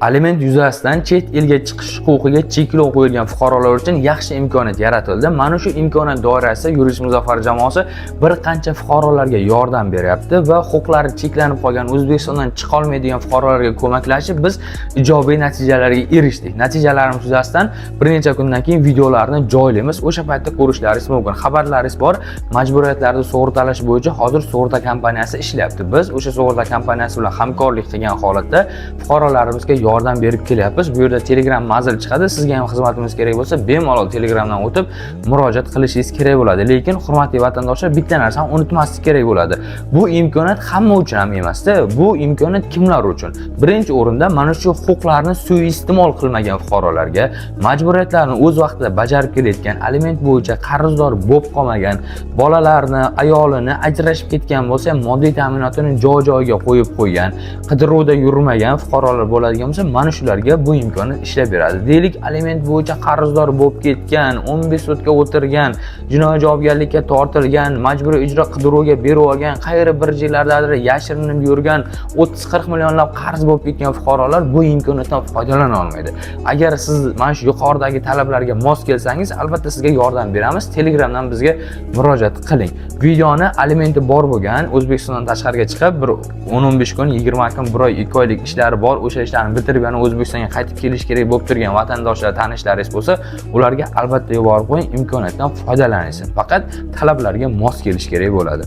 Aliment yuzasidan chet elga chiqish huquqiga cheklov qo'yilgan fuqarolar uchun yaxshi imkoniyat yaratildi. Mana shu imkoniyat doirasida Yurish Muzaffar jamoasi bir qancha fuqarolarga yordam beryapti va huquqlari cheklanib qolgan O'zbekistondan chiqa olmaydigan fuqarolarga ko'maklashib biz ijobiy natijalarga erishdik. Natijalarimiz yuzasidan bir necha kundan keyin videolarni joylaymiz. O'sha paytda ko'rishlaringiz mumkin. Xabarlaringiz bor. Majburiyatlarni sug'urtalash bo'yicha hozir sug'urta kompaniyasi ishlayapti. Biz o'sha sug'urta kompaniyasi bilan hamkorlik qilgan holatda fuqarolarimizga yordam berib kelyapmiz. Bu yerda Telegram manzil chiqadi. Sizga ham xizmatimiz kerak bo'lsa, bemalol Telegramdan o'tib murojaat qilishingiz kerak bo'ladi. Lekin hurmatli vatandoshlar, bitta narsani unutmaslik kerak bo'ladi. Bu imkoniyat hamma uchun ham emas-da. Bu imkoniyat kimlar uchun? Birinchi o'rinda mana shu huquqlarni suiiste'mol qilmagan fuqarolarga, majburiyatlarni o'z vaqtida bajarib kelayotgan, aliment bo'yicha qarzdor bo'lib qolmagan, bolalarni, ayolini ajrashib ketgan bo'lsa, moddiy ta'minotini joy-joyiga qo'yib qo'ygan, qidiruvda yurmagan fuqarolar bo'ladigan bo'lsa, mana shularga bu imkoniyat ishlab beradi. Deylik, aliment bo'yicha qarzdor bo'lib ketgan, 15 sudga o'tirgan, jinoiy javobgarlikka tortilgan, majburiy ijro qidiruviga berib olgan, qayeri bir joylardadir yashirinib yurgan, 30-40 millionlab qarz bo'lib ketgan fuqarolar bu imkoniyatdan foydalana olmaydi. Agar siz mana shu yuqoridagi talablarga mos kelsangiz, albatta sizga yordam beramiz. Telegramdan bizga murojaat qiling. Videoni alimenti bor bo'lgan, O'zbekistondan tashqariga chiqib, bir 10-15 kun, 20 kun, 1 oy, 2 oylik ishlari bor, o'sha ishlarni bitirib yana O'zbekistonga qaytib kelish kerak bo'lib turgan vatandoshlar, tanishlaringiz bo'lsa, ularga albatta yuborib qo'ying, imkoniyatdan foydalaning. Faqat talablarga mos kelish kerak bo'ladi.